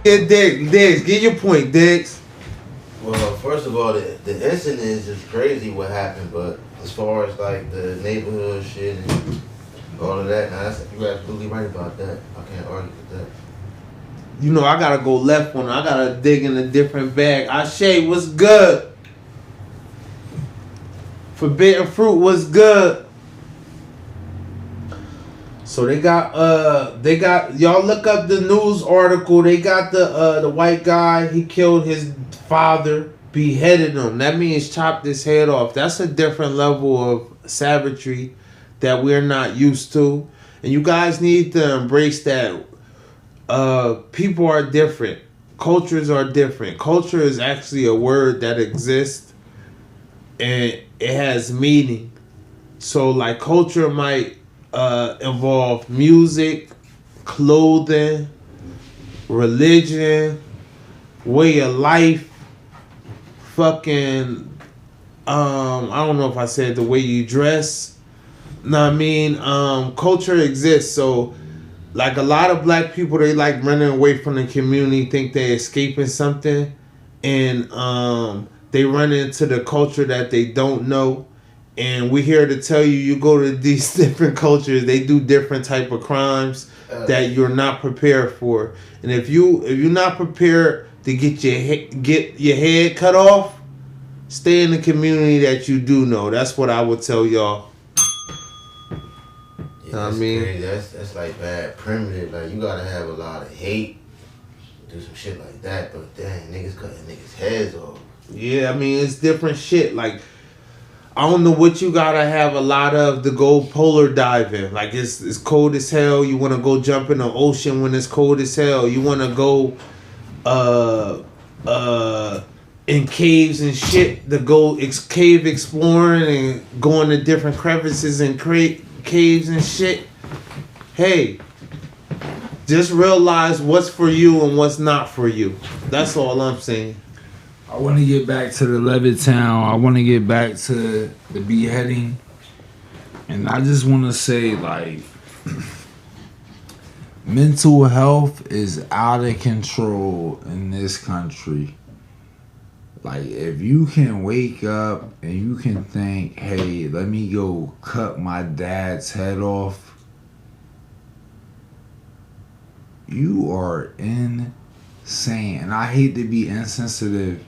Yeah, Diggs, get your point, Diggs. Well, first of all, the incident is just crazy what happened, but as far as like the neighborhood shit and all of that, now you're absolutely right about that. I can't argue with that. You know I gotta go left on. I gotta dig in a different bag. Ashe, what's good? Forbidden fruit was good. So they got y'all look up the news article. They got the white guy. He killed his father, beheaded him. That means chopped his head off. That's a different level of savagery that we're not used to, and you guys need to embrace that. People are different. Cultures are different. Culture is actually a word that exists, and it has meaning. So like culture might involve music, clothing, religion, way of life, fucking I don't know if I said the way you dress. No, I mean culture exists. So like a lot of black people, they like running away from the community, think they're escaping something, and they run into the culture that they don't know. And we're here to tell you, you go to these different cultures, they do different type of crimes that you're not prepared for. And if you're not prepared to get your head cut off, stay in the community that you do know. That's what I would tell y'all. Yeah, that's crazy. That's like bad primitive. Like you gotta have a lot of hate, to do some shit like that. But dang, niggas cutting niggas heads off. Yeah, I mean it's different shit. Like I don't know what you gotta have a lot of to go polar diving. Like it's cold as hell. You wanna go jump in the ocean when it's cold as hell. You wanna go uh in caves and shit to go cave exploring and go into different crevices and caves and shit. Hey, just realize what's for you and what's not for you. That's all I'm saying. I want to get back to the Levittown. I want to get back to the beheading. And I just want to say, like, mental health is out of control in this country. Like, if you can wake up and you can think, hey, let me go cut my dad's head off, you are insane. And I hate to be insensitive.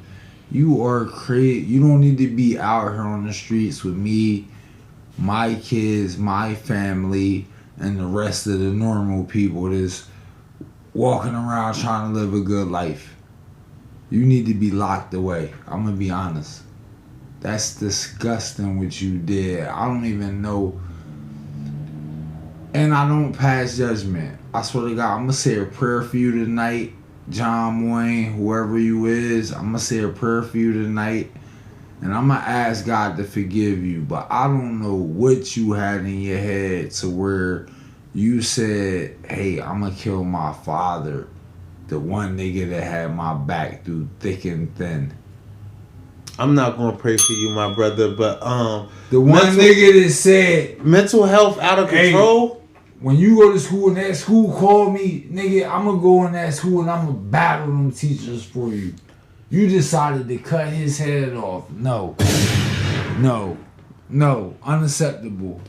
You are crazy. You don't need to be out here on the streets with me, my kids, my family, and the rest of the normal people that's walking around trying to live a good life. You need to be locked away. I'm going to be honest. That's disgusting what you did. I don't even know. And I don't pass judgment. I swear to God, I'm going to say a prayer for you tonight. John Wayne, whoever you is, I'm going to say a prayer for you tonight. And I'm going to ask God to forgive you. But I don't know what you had in your head to where you said, hey, I'm going to kill my father. The one nigga that had my back through thick and thin. I'm not going to pray for you, my brother, but the one nigga that said mental health out of control. Hey, when you go to school and that school called me, nigga, I'm going to go in that school and I'm going to battle them teachers for you. You decided to cut his head off. No. Unacceptable.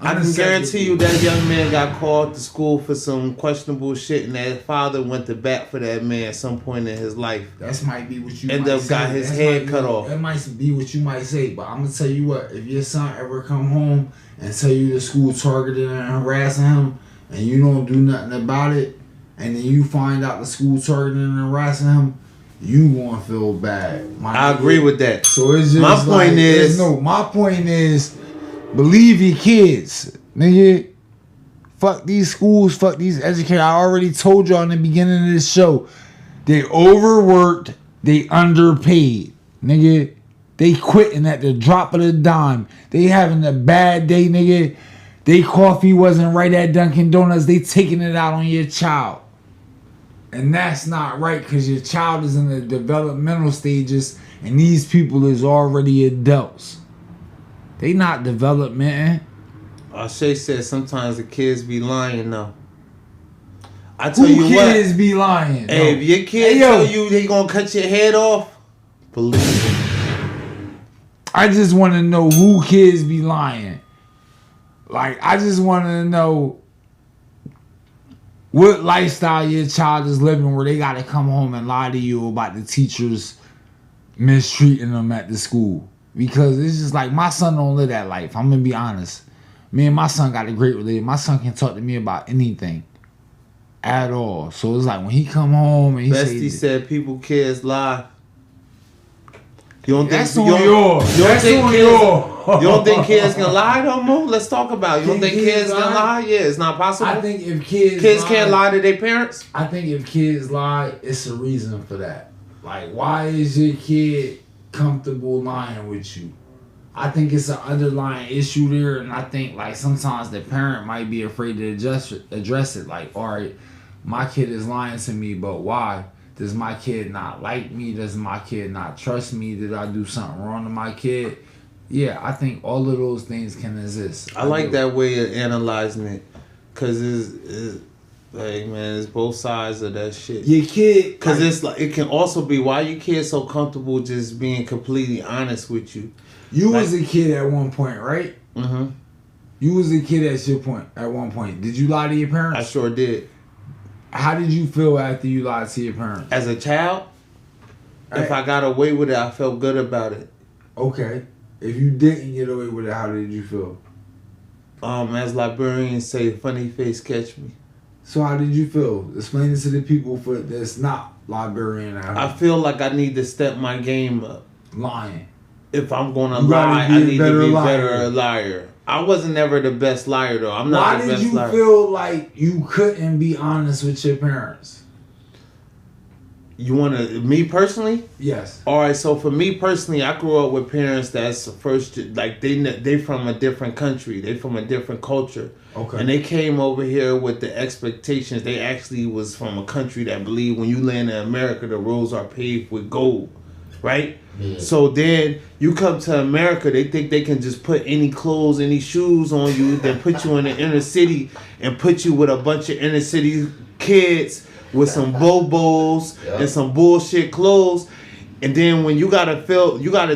I can guarantee you that young man got called to school for some questionable shit, and that father went to bat for that man at some point in his life. That might be what you end up got his head cut off. That might be what you might say, but I'm gonna tell you what: if your son ever come home and tell you the school targeted and harassing him, and you don't do nothing about it, and then you find out the school targeting and harassing him, you gonna feel bad. I agree with that. So it's just my point is. Believe your kids, nigga. Fuck these schools, fuck these educators. I already told y'all in the beginning of this show. They overworked, they underpaid. Nigga, they quitting at the drop of the dime. They having a bad day, nigga. They coffee wasn't right at Dunkin' Donuts. They taking it out on your child. And that's not right because your child is in the developmental stages and these people is already adults. They not development. Shay said sometimes the kids be lying though. I tell Who you kids what. be lying? Hey, No. if your kid Hey, yo. tell you they gonna cut your head off, believe it. I just want to know who kids be lying. Like, I just want to know what lifestyle your child is living where they got to come home and lie to you about the teachers mistreating them at the school. Because it's just like, my son don't live that life. I'm going to be honest. Me and my son got a great relationship. My son can talk to me about anything at all. So it's like when he come home and he Bestie say, said people kids lie. You don't think that's you on don't- yours. You don't That's think on kids? yours. You don't think kids can lie no more? Let's talk about it. You don't Can think kids kids can lie? lie? Yeah, it's not possible. I think if kids Can't lie to their parents. I think if kids lie, it's a reason for that. Like, why is your kid comfortable lying with you? I think it's an underlying issue there, and I think like sometimes the parent might be afraid to address it. Like, all right, my kid is lying to me, but why? Does my kid not like me? Does my kid not trust me? Did I do something wrong to my kid? Yeah, I think all of those things can exist. I like do. that way of analyzing it, cause it's like, man, it's both sides of that shit. Your kid, Cause like, it's like it can also be why your kid so comfortable just being completely honest with you. you was a kid at one point, right? Mm-hmm. You was a kid at one point. Did you lie to your parents? I sure did. How did you feel after you lied to your parents? As a child, if I got away with it, I felt good about it. Okay. If you didn't get away with it, how did you feel? As librarians say, funny face catch me. So how did you feel? Explain it to the people that's not librarian out I here. feel like I need to step my game up. Lying. If I'm gonna You gotta lie, be I a need better to be liar. better a liar. I wasn't never the best liar though. I'm not Why the did best you liar. feel like you couldn't be honest with your parents? You wanna me personally? Yes. All right, so for me personally, I grew up with parents that's first like they from a different country, they from a different culture, Okay. and they came over here with the expectations. They actually was from a country that believed when you land in America, the roads are paved with gold, right? Yeah. So then you come to America, they think they can just put any clothes, any shoes on you, then put you in the inner city and put you with a bunch of inner city kids with some bobos Yep. and some bullshit clothes. And then when you gotta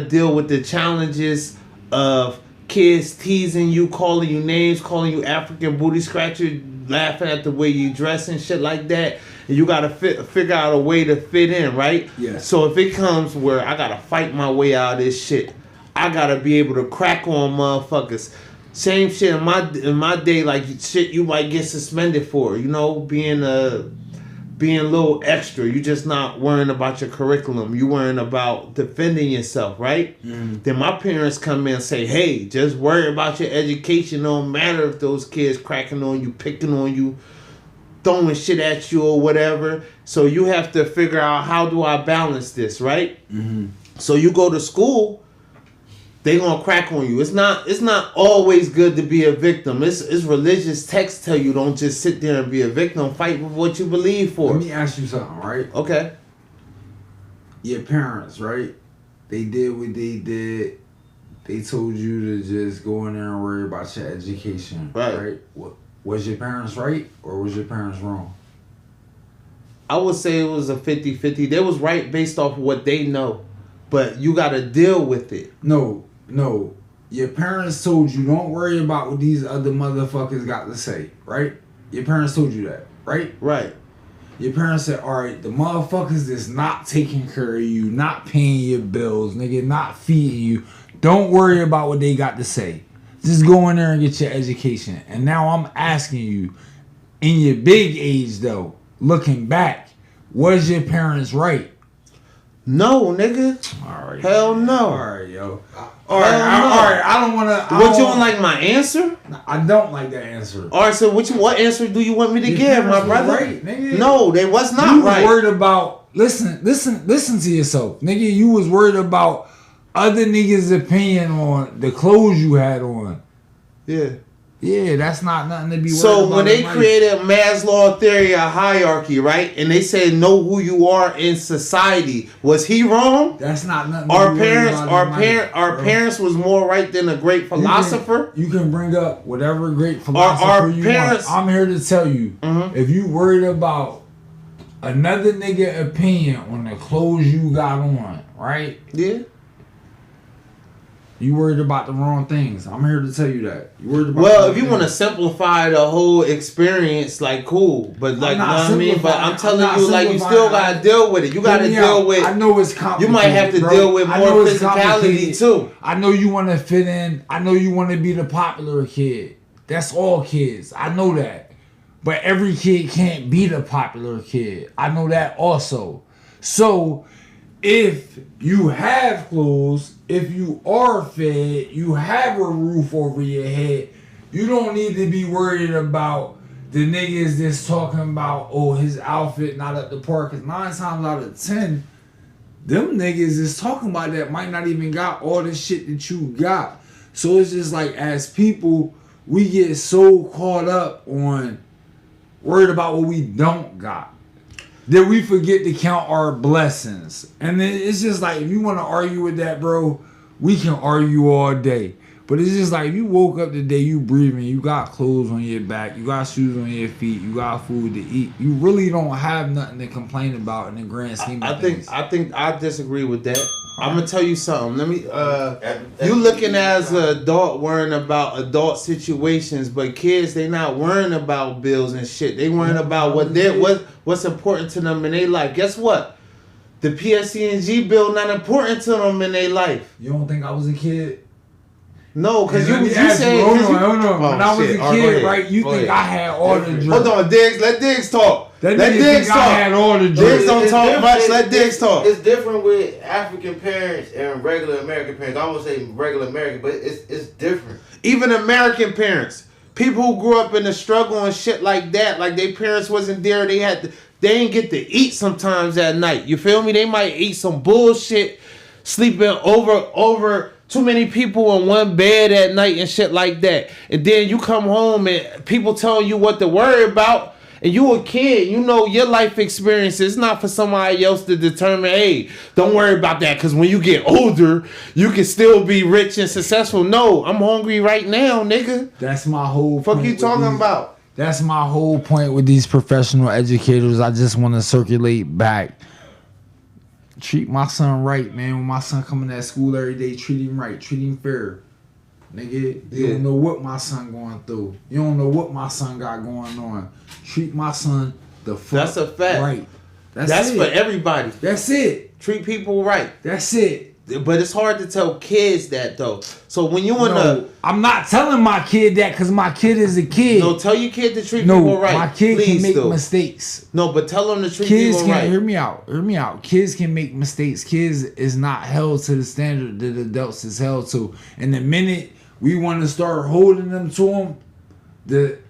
deal with the challenges of kids teasing you, calling you names, calling you African booty scratcher, laughing at the way you dress and shit like that. And you gotta figure out a way to fit in, right? Yeah. So if it comes where I gotta fight my way out of this shit, I gotta be able to crack on motherfuckers. Same shit in my day, like shit you might get suspended for, you know, being a little extra. You just not worrying about your curriculum. You worrying about defending yourself, right? Then my parents come in and say, hey, just worry about your education. Don't matter if those kids cracking on you, picking on you, throwing shit at you or whatever. So you have to figure out, how do I balance this, right? So you go to school, they gonna crack on you. It's not always good to be a victim. It's religious texts tell you don't just sit there and be a victim. Fight with what you believe for. Let me ask you something, right? Okay. Your parents, right? They did what they did. They told you to just go in there and worry about your education, Right. Was your parents right or was your parents wrong? I would say it was a 50-50. They was right based off what they know. But you gotta deal with it. No. Your parents told you don't worry about what these other motherfuckers got to say, right? Your parents told you that, right? Right. Your parents said, all right, the motherfuckers that's not taking care of you, not paying your bills, nigga, not feeding you, don't worry about what they got to say. Just go in there and get your education. And now I'm asking you, in your big age though, looking back, was your parents right? No, nigga. All right. Hell no. All right, yo. All right, Hell no. all right. I don't want to. What you want, like my answer? I don't like that answer. All right, so what answer do you want me to Your give, my parents brother? was right, nigga. No, they was not You was right. worried about listen to yourself, nigga. You was worried about other niggas' opinion on the clothes you had on. Yeah. Yeah, that's not nothing to be worried So about. when they in life. created Maslow's theory of hierarchy, right, and they said know who you are in society, was he wrong? That's not nothing. To Our be worried parents, about our in life, parent, our bro. parents was more right than a great philosopher. You can bring up whatever great philosopher our you parents- want. I'm here to tell you, Mhm. if you worried about another nigga opinion on the clothes you got on, right? Yeah. You worried about the wrong things. I'm here to tell you that. You worried about. Well, the if you wrong want to things. simplify the whole experience, like cool, but like, you know not what I mean. But I'm simplifying. telling I'm not you, like, you still simplifying. gotta deal with it. You gotta Hear me deal out. with. I know it's You complicated. might have to bro. deal with I more know it's physicality complicated. too. I know you want to fit in. I know you want to be the popular kid. That's all kids. I know that. But every kid can't be the popular kid. I know that also. So, if you have clothes, if you are fed, you have a roof over your head, you don't need to be worried about the niggas that's talking about, oh, his outfit not up to par. Because 9 times out of 10, them niggas is talking about that might not even got all the shit that you got. So it's just like, as people, we get so caught up on worried about what we don't got that we forget to count our blessings. And then it's just like, if you want to argue with that, bro, we can argue all day. But it's just like, if you woke up today, you breathing, you got clothes on your back, you got shoes on your feet, you got food to eat, you really don't have nothing to complain about in the grand scheme of things. I think I disagree with that. I'm gonna tell you something. Let me. You looking as an adult worrying about adult situations, but kids they not worrying about bills and shit. They worrying about what's important to them in their life. Guess what? The PSCNG bill not important to them in their life. You don't think I was a kid? No, because Let me you ask saying. hold 'cause on, you- hold on. Oh, When I was shit. a All right, go kid, ahead. right, you Go think ahead. I had all the drugs. Hold on, Diggs. Let Diggs talk. That Let nigga Diggs think I had talk. all the Diggs drugs. don't It's talk different. much. Let Diggs talk. It's different with African parents and regular American parents. I won't say regular American, but it's different. Even American parents, people who grew up in the struggle and shit like that, like their parents wasn't there, they ain't get to eat sometimes at night. You feel me? They might eat some bullshit, sleeping over too many people in one bed at night and shit like that. And then you come home and people telling you what to worry about. And you a kid, you know your life experience is not for somebody else to determine, hey, don't worry about that because when you get older, you can still be rich and successful. No, I'm hungry right now, nigga. That's my whole Fuck point you with talking these- about? That's my whole point with these professional educators. I just want to circulate back. Treat my son right, man. When my son coming to school every day, treat him right. Treat him fair. Nigga, you Yeah. don't know what my son going through. You don't know what my son got going on. Treat my son the fuck That's a fact. right. That's it. for everybody. That's it. Treat people right. That's it. But it's hard to tell kids that though. So when you in No, I'm not telling my kid that because my kid is a kid. no, tell your kid to treat No, people right. my kid Please can make do. mistakes. No, but tell them to treat Kids people can right. hear me out. Hear me out. Kids can make mistakes. Kids is not held to the standard that adults is held to. And the minute we want to start holding them to them,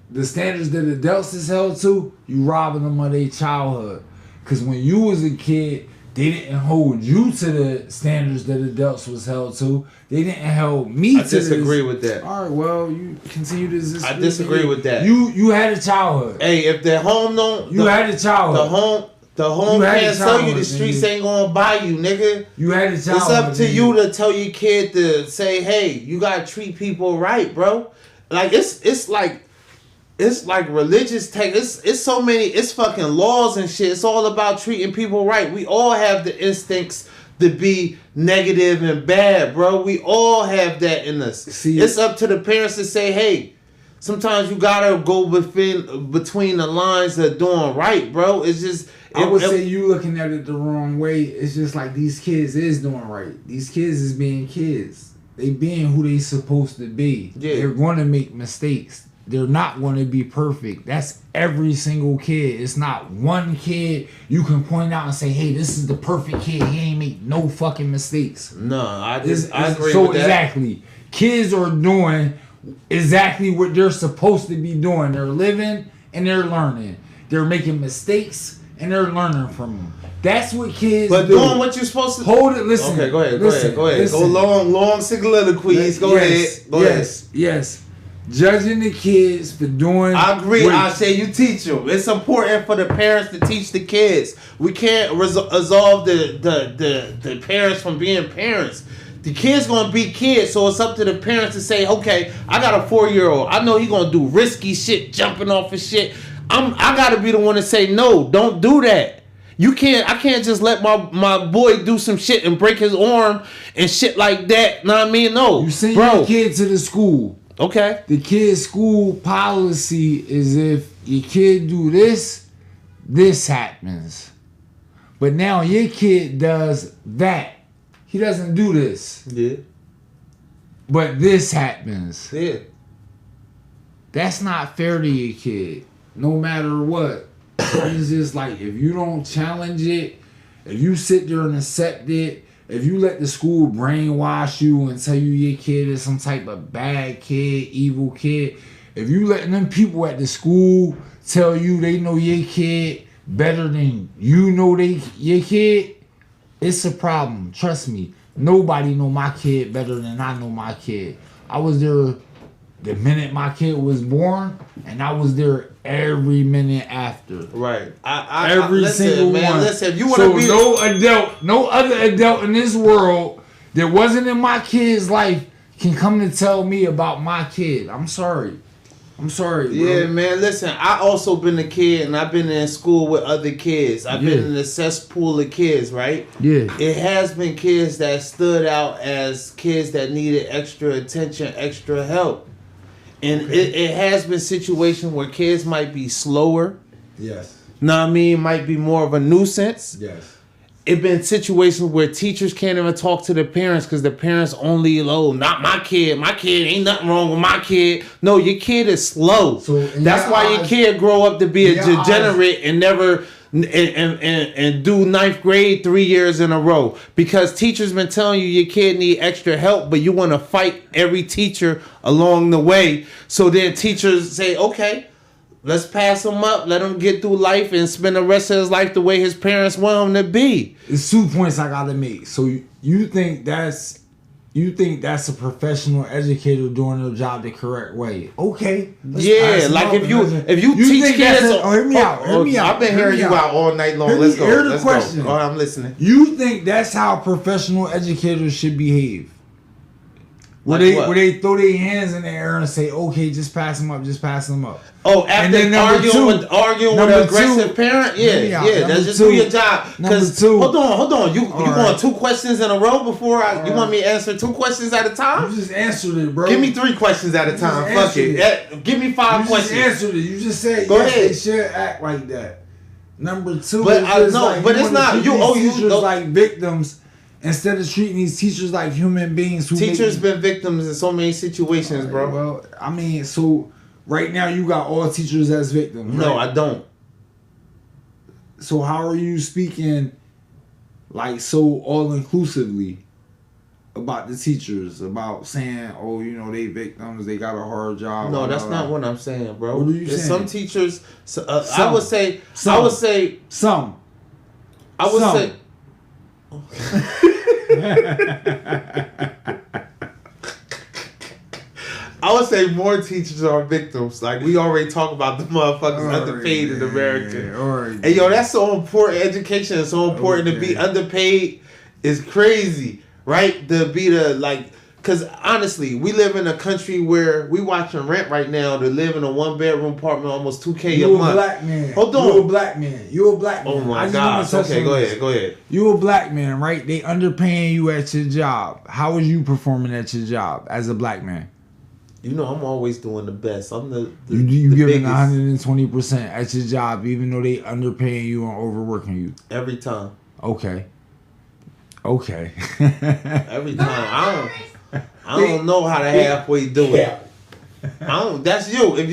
the standards that adults is held to, you robbing them of their childhood. Because when you was a kid, they didn't hold you to the standards that adults was held to. They didn't hold me I to disagree this. with that. All right, well, you continue to disagree. I disagree with that. You had a childhood. Hey, if the home don't, You had a childhood. the home You had can't a tell you childhood, the streets nigga. ain't gonna buy you, nigga. You had a childhood. It's up to nigga. you to tell your kid to say, hey, you gotta treat people right, bro. Like it's like religious tech. It's so many. It's fucking laws and shit. It's all about treating people right. We all have the instincts to be negative and bad, bro. We all have that in us. See, it's up to the parents to say, hey, sometimes you gotta go between the lines of doing right, bro. It's just. I would say you looking at it the wrong way. It's just like these kids is doing right. These kids is being kids. They being who they supposed to be. Yeah. They're going to make mistakes. They're not going to be perfect. That's every single kid. It's not one kid you can point out and say, hey, this is the perfect kid. He ain't make no fucking mistakes. No, I It's- agree so with that. exactly. Kids are doing exactly what they're supposed to be doing. They're living and they're learning. They're making mistakes and they're learning from them. That's what kids But do. doing what you're supposed to. Hold it. Listen. Okay, go ahead. Listen, Go ahead. listen. Go long soliloquies. Go yes, ahead. Go ahead. yes. judging the kids for doing. I agree. what- I say you teach them. It's important for the parents to teach the kids. We can't absolve the parents from being parents. The kid's gonna be kids, so it's up to the parents to say, okay, I got a 4-year-old. I know he gonna do risky shit, jumping off of shit. I gotta be the one to say, no, don't do that. I can't just let my boy do some shit and break his arm and shit like that. Know what I mean? No. You send bro. your kid to the school. Okay. The kid's school policy is if your kid do this, this happens. But now your kid does that. He doesn't do this. Yeah. But this happens. Yeah. That's not fair to your kid. No matter what. It's just like if you don't challenge it, if you sit there and accept it, if you let the school brainwash you and tell you your kid is some type of bad kid, evil kid, if you letting them people at the school tell you they know your kid better than you know your kid, it's a problem. Trust me. Nobody know my kid better than I know my kid. I was there the minute my kid was born, and I was there every minute after. Right. Every listen, single man, one. Listen, if you want to be no other adult in this world that wasn't in my kid's life can come to tell me about my kid. I'm sorry, bro. Yeah, man, listen, I also been a kid and I've been in school with other kids. I've been in a cesspool of kids, right? Yeah. It has been kids that stood out as kids that needed extra attention, extra help. And it has been situations where kids might be slower. Yes. Know what I mean? Might be more of a nuisance. Yes. It been situations where teachers can't even talk to the parents because the parents only, not my kid. My kid ain't nothing wrong with my kid. No, your kid is slow. So that's why your kid grow up to be a degenerate and never and do 9th grade 3 years in a row because teachers been telling you your kid need extra help, but you want to fight every teacher along the way. So then teachers say, okay, let's pass him up, let him get through life and spend the rest of his life the way his parents want him to be. It's 2 points I gotta make. So you think that's a professional educator doing their job the correct way? Okay. Yeah, like if you teach kids. Hear me out. I've been hearing you out all night long. Let's go. Here's the Let's question. go. Oh, I'm listening. You think that's how professional educators should behave? Where Like they throw their hands in the air and say, "Okay, just pass them up, just pass them up." Oh, after arguing with an aggressive parent, that's just do your job. Because hold on, you want 2 questions in a row before you want me to answer 2 questions at a time? You just answered it, bro. Give me 3 questions at a time. Fuck it. Give me 5 questions. You just answered it. You just said Go ahead. They should act like that. Number 2, but it's not you. Like victims. Instead of treating these teachers like human beings, teachers been victims in so many situations, bro. Well, I mean, so right now you got all teachers as victims. No, right? I don't. So how are you speaking like so all inclusively about the teachers? About saying, oh, they victims, they got a hard job. No, that's not what I'm saying, bro. What are you saying? Some teachers, some. I would say some. I would say more teachers are victims. Like we already talked about the motherfuckers underpaid in America. And that's so important. Education is so important. To be underpaid is crazy, right? To be because honestly, we live in a country where we watching rent right now to live in a 1-bedroom apartment almost $2,000 a month. You a black man. Hold on. You a black man. You a black man. Oh my God. Okay, go ahead. You a black man, right? They underpaying you at your job. How is you performing at your job as a black man? I'm always doing the best. I'm the you giving biggest. 120% at your job, even though they underpaying you and overworking you. Every time. Okay. Every time. I don't know how to halfway do it. That's you. I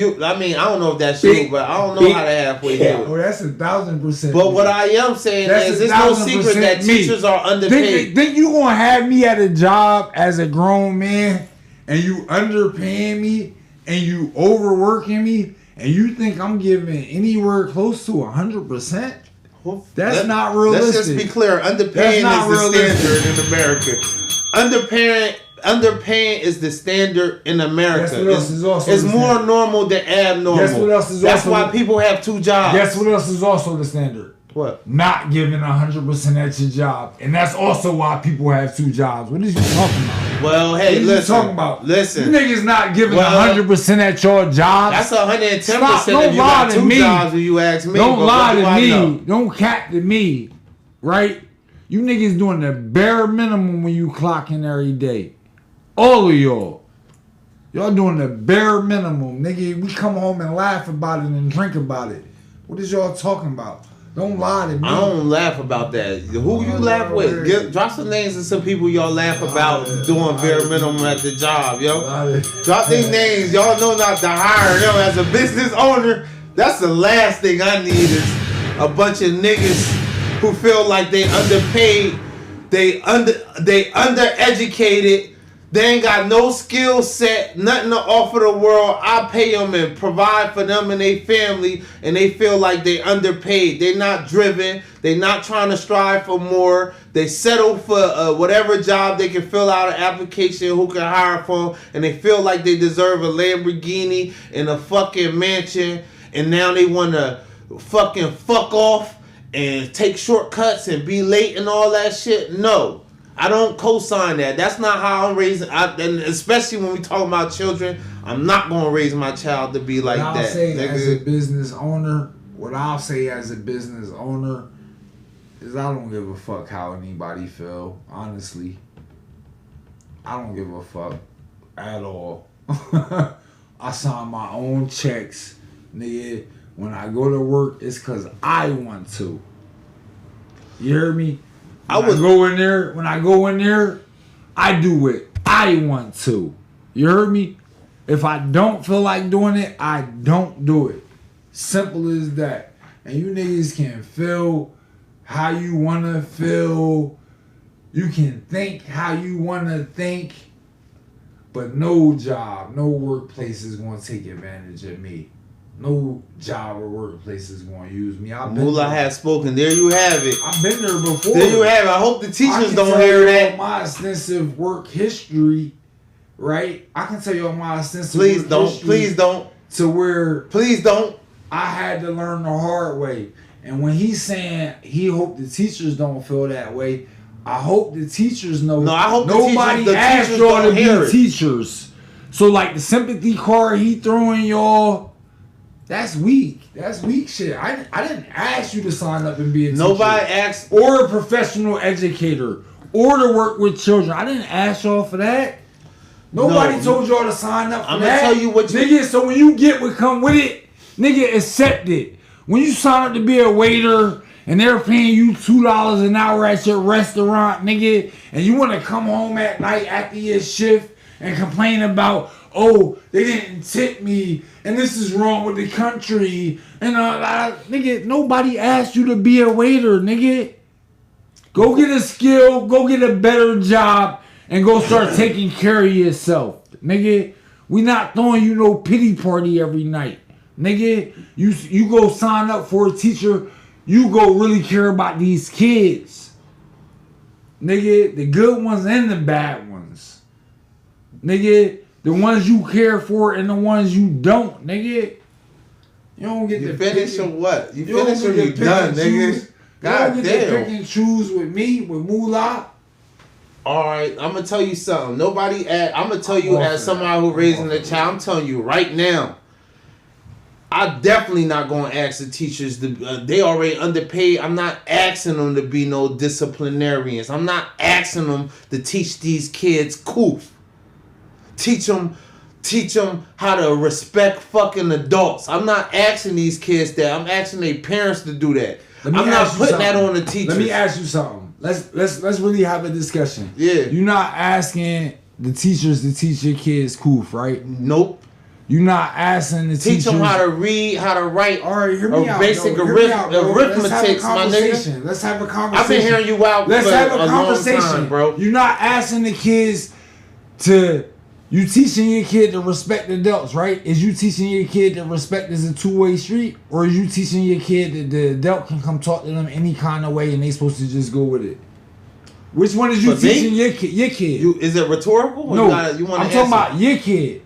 don't know if that's you, but I don't know how to halfway do it. Oh, that's 1,000%. But what I am saying is, it's no secret that teachers are underpaid. Think you gonna have me at a job as a grown man, and you underpaying me, and you overworking me, and you think I'm giving anywhere close to 100%? That's not realistic. Let's just be clear. Underpaying is the standard in America. Underpaying. underpaying is the standard in America. Guess what else is also It's the more standard? normal than abnormal. Guess what else is That's also why the- people have 2 jobs. Guess what else is also the standard? What? Not giving 100% at your job, and that's also why people have 2 jobs. What is you talking about? Well, hey, What are listen. you talking about? Listen. You niggas not giving Well, 100% at your jobs. That's 110% Stop, don't if you lie got to 2 me. jobs, if you ask me. Don't but lie what do to I me. know? Don't cap to me. Right? You niggas doing the bare minimum when you clocking every day. All of y'all. Y'all doing the bare minimum. Nigga, we come home and laugh about it and drink about it. What is y'all talking about? Don't lie to me. I don't laugh about that. Who you laugh with? Drop some names of some people y'all laugh about doing bare minimum at the job, yo. Drop these names. Y'all know not to hire them as a business owner. That's the last thing I need is a bunch of niggas who feel like they underpaid, they undereducated. They ain't got no skill set, nothing to offer the world. I pay them and provide for them and their family, and they feel like they underpaid. They not driven. They not trying to strive for more. They settle for whatever job they can fill out an application, who can hire for them, and they feel like they deserve a Lamborghini and a fucking mansion, and now they want to fucking fuck off and take shortcuts and be late and all that shit. No. I don't co-sign that. That's not how I'm raising. And especially when we talk about children, I'm not gonna raise my child to be like I'll that. say nigga. as a business owner, what I'll say as a business owner is I don't give a fuck how anybody feel. Honestly, I don't give a fuck at all. I sign my own checks, nigga. When I go to work, it's cause I want to. You hear me? When I go in there, I do it. I want to. You heard me? If I don't feel like doing it, I don't do it. Simple as that. And you niggas can feel how you want to feel. You can think how you want to think. But no job, no workplace is going to take advantage of me. No job or workplace is going to use me. Mullah has spoken. There you have it. I've been there before. There you have it. I hope the teachers don't tell hear you that. all my extensive work history, right? I can tell you all my extensive Please work don't. history Please don't. to where Please don't. I had to learn the hard way. And when he's saying he hope the teachers don't feel that way, I hope the teachers know. No, I hope nobody the asked teachers y'all to don't hear be it. teachers. So like the sympathy card he throwing y'all, that's weak. That's weak shit. I didn't ask you to sign up and be a teacher. Nobody asked. Or a professional educator. Or to work with children. I didn't ask y'all for that. Nobody told y'all to sign up for I'm that. gonna tell you what you. Nigga, so when you get what come with it, nigga, accept it. When you sign up to be a waiter and they're paying you $2 an hour at your restaurant, nigga, and you want to come home at night after your shift and complain about, oh, they didn't tip me, and this is wrong with the country, and nigga, nobody asked you to be a waiter, nigga. Go get a skill, go get a better job, and go start taking care of yourself, nigga. We not throwing you no pity party every night, nigga. You go sign up for a teacher. You go really care about these kids, nigga. The good ones and the bad ones, nigga. The ones you care for and the ones you don't, nigga. You don't get You to finish pick or what? You don't finish or get you to pick done, and nigga? choose. God You don't get to pick damn. and choose with me, with Moolah. All right, I'm gonna tell you something. Nobody I'm gonna tell you I'm as off somebody who raising a child. I'm telling you right now. I definitely not gonna ask the teachers to. They already underpaid. I'm not asking them to be no disciplinarians. I'm not asking them to teach these kids koof. Teach them how to respect fucking adults. I'm not asking these kids that. I'm asking their parents to do that. I'm not putting that on the teachers. Let me ask you something. Let's really have a discussion. Yeah. You're not asking the teachers to teach your kids koof, right? Nope. You're not asking the Teach teachers. them how to read, how to write. All right, hear me out. Basic bro. Hear me out, bro. arithmetic, Let's have a my nigga. conversation. Let's have a conversation. I've been hearing you out Let's for have a long conversation, time, bro. You're not asking the kids to. You teaching your kid to respect adults, right? Is you teaching your kid that respect is a two-way street, or is you teaching your kid that the adult can come talk to them any kind of way and they supposed to just go with it? Which one is you For me? teaching your kid? Is it rhetorical? Or No, you want I'm talking about your kid.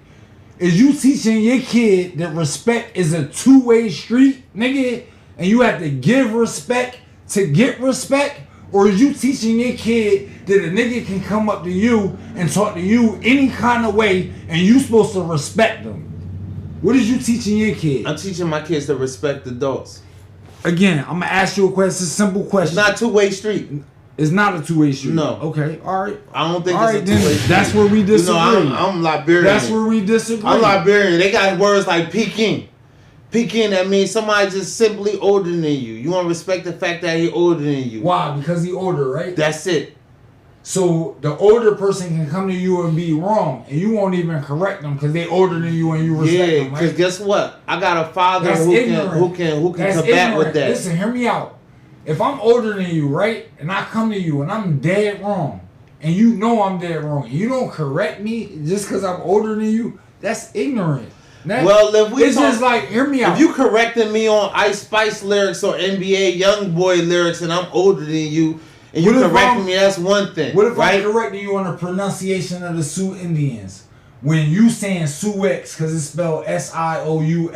Is you teaching your kid that respect is a two-way street, nigga, and you have to give respect to get respect? Or is you teaching your kid that a nigga can come up to you and talk to you any kind of way and you supposed to respect them? What is you teaching your kid? I'm teaching my kids to respect adults. Again, I'm gonna ask you a question, a simple question. It's not two-way street. It's not a two-way street. No. Okay, all right. I don't think All it's right, a two-way then street. that's where we disagree. I'm Liberian. That's where we disagree. I'm Liberian. They got words like Peking. Peking, that means somebody just simply older than you. You want to respect the fact that he older than you. Why? Because he older, right? That's it. So the older person can come to you and be wrong, and you won't even correct them because they older than you and you respect Yeah, them, because right? guess what? I got a father That's who ignorant. can That's combat ignorant. with that. Listen, hear me out. If I'm older than you, right, and I come to you and I'm dead wrong, and you know I'm dead wrong, and you don't correct me just because I'm older than you, that's ignorant. Well, if we it's just like, hear me out. If you correcting me on Ice Spice lyrics or NBA YoungBoy lyrics, and I'm older than you, and you correcting me, that's one thing. What if right? I'm correcting you on the pronunciation of the Sioux Indians? When you saying Sioux X because it's spelled Sioux,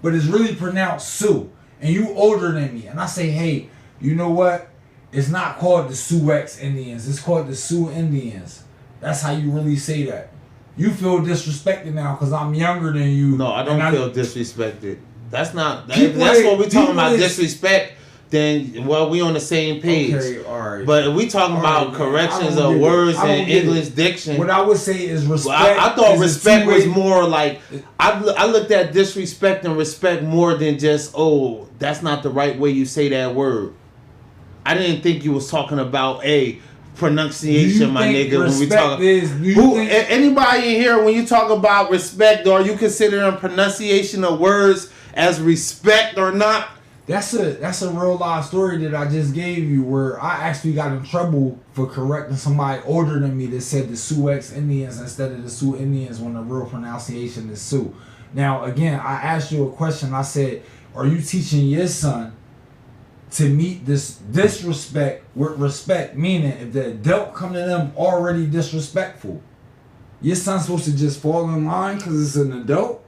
but it's really pronounced Sioux, and you older than me, and I say, hey, you know what? It's not called the Sioux X Indians. It's called the Sioux Indians. That's how you really say that. You feel disrespected now because I'm younger than you. No, I don't feel disrespected. That's not. People That's what we talking about. is- Disrespect. Then, well, we on the same page. Okay, all right. But if we talking All about right, corrections I don't of get it. words I don't and get it. English diction. What I would say is respect. Well, I thought is a respect was two-way- more like I looked at disrespect and respect more than just that's not the right way you say that word. I didn't think you was talking about pronunciation, my think nigga. When we respect talk, is- anybody in here when you talk about respect, are you considering pronunciation of words as respect or not? That's a real life story that I just gave you where I actually got in trouble for correcting somebody older than me that said the Sioux X Indians instead of the Sioux Indians when the real pronunciation is Sioux. Now again, I asked you a question. I said, are you teaching your son to meet this disrespect with respect? Meaning if the adult come to them already disrespectful, your son's supposed to just fall in line because it's an adult?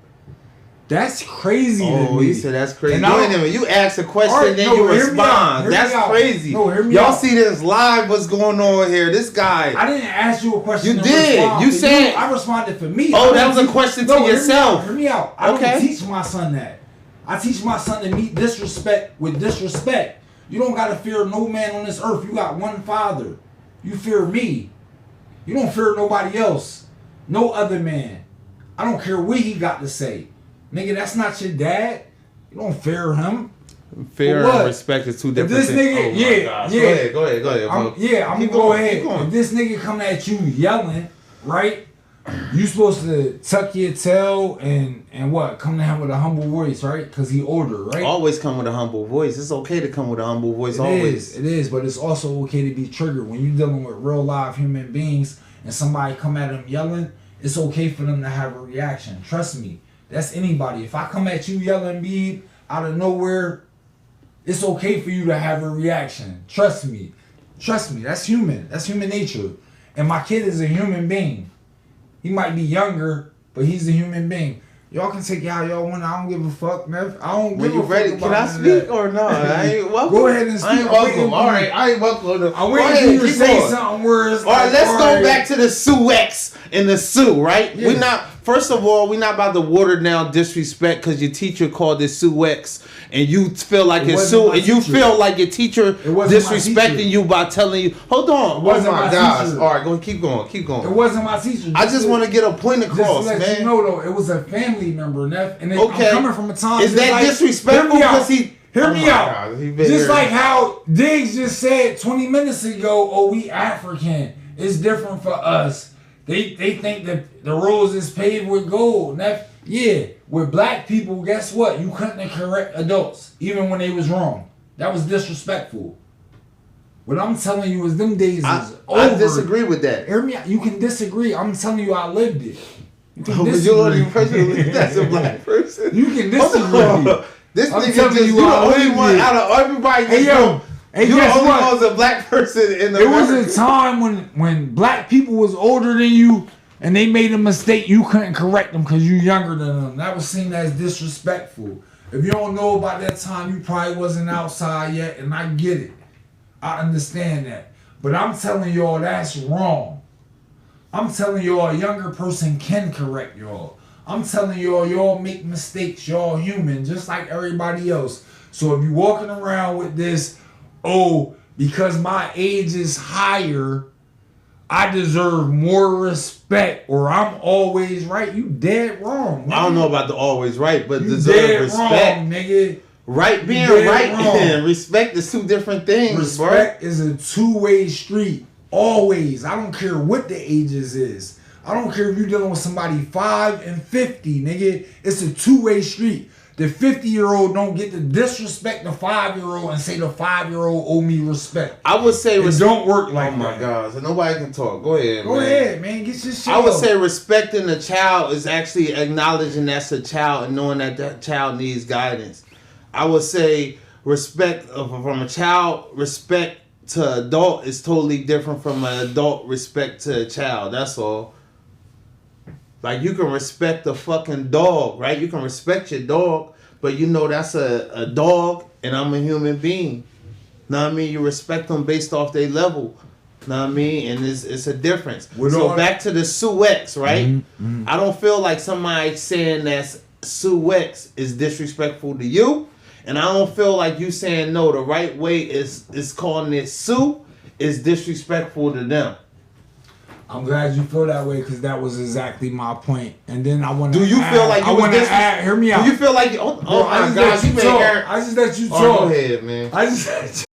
That's crazy to me. He said that's crazy. And Wait a minute, you ask a question, All right, then no, you hear me out, respond. hear me That's out. crazy. No, hear me Y'all out. see this live? What's going on here? This guy. I didn't ask you a question. You to did. respond You to said- I responded for me. Oh, I that don't was a teach- question No, to hear me yourself. out, Hear me out. I Okay. don't teach my son that. I teach my son to meet disrespect with disrespect. You don't gotta fear no man on this earth. You got one father. You fear me. You don't fear nobody else. No other man. I don't care what he got to say. Nigga, that's not your dad. You don't fear him. Fear For what? and respect is two If different this things. nigga, Oh my yeah, gosh. yeah. Go ahead. I'm bro. gonna Keep go going, ahead. keep going. If this nigga come at you yelling, right? You supposed to tuck your tail and what? Come to him with a humble voice, right? Because he older, right? Always come with a humble voice. It's okay to come with a humble voice. It is, but it's also okay to be triggered when you're dealing with real live human beings and somebody come at them yelling. It's okay for them to have a reaction. Trust me, that's anybody. If I come at you yelling, be out of nowhere, it's okay for you to have a reaction. Trust me. That's human. That's human nature. And my kid is a human being. He might be younger, but he's a human being. Y'all can take it how y'all want. I don't give a fuck, man. I don't When give you a fuck ready, about can I none of speak that. or no? I ain't welcome. Go ahead and speak. I ain't I'm waiting welcome. for All you. right, I ain't welcome. I'm Go waiting for ahead, you to keep say going. something where it's All right, like, let's all go right. back to the Sioux X and the Sioux, right? Yeah. We're not. First of all, we're not about to water down disrespect because your teacher called it Sioux X, and you feel like It it's wasn't Sioux, my and you teacher. feel like your teacher It wasn't my disrespecting teacher. you by telling you, "Hold on, It wasn't oh my my gosh!" teacher. All right, go keep going. It wasn't my teacher. I just want to get a point Just across, to let man. you know, though, it was a family member, Neff. And Okay. I'm coming from a time. Is just that like, disrespectful? Hear me out. 'Cause he- Hear Oh me my out. God, he been Just here. like how Diggs just said 20 minutes ago, oh, we African. It's different for us. They think that the roads is paved with gold. Neff. Yeah, with black people, guess what? You couldn't correct adults, even when they was wrong. That was disrespectful. What I'm telling you is them days is over. I disagree with that. Hear me out. You can disagree. I'm telling you I lived it. You can Oh, but you're the only person who lives as a black person. You can Hold disagree. on. This I'm nigga telling just, you you the I only lived one it. out of everybody. Hey, Just yo, go, Hey, You guess only what? was a black person in the. It was a time when black people was older than you and they made a mistake, you couldn't correct them because you younger than them. That was seen as disrespectful. If you don't know about that time, you probably wasn't outside yet, and I get it. I understand that. But I'm telling y'all that's wrong. I'm telling y'all a younger person can correct y'all. I'm telling y'all make mistakes. Y'all human, just like everybody else. So if you walking around with this, oh, because my age is higher, I deserve more respect, or I'm always right. You dead wrong. Nigga. I don't know about the always right, but You deserve dead respect. wrong, nigga. Right being dead right wrong. and respect is two different things, Respect is a two-way street. Always. I don't care what the ages is. I don't care if you're dealing with somebody 5 and 50, nigga. It's a two-way street. The 50-year-old don't get to disrespect the 5-year-old and say the 5-year-old owe me respect. I would say It don't work like oh my that. God, so nobody can talk. Go ahead, Go man. ahead, man. Get your shit I would off. say respecting a child is actually acknowledging that's a child and knowing that that child needs guidance. I would say respect from a child, respect to adult is totally different from an adult respect to a child. That's all. Like you can respect a fucking dog, right? You can respect your dog, but you know that's a dog and I'm a human being. Know what I mean? You respect them based off their level. Know what I mean? And it's a difference. So back to the Sue X, right? Mm-hmm. I don't feel like somebody saying that Sue X is disrespectful to you. And I don't feel like you saying no, the right way is calling it Sue is disrespectful to them. I'm glad you feel that way because that was exactly my point. And then I want to. Do you feel like you was Hear me out. Do you feel like oh Bro, my God, you I made just let you talk. Oh, go ahead, man. I just let you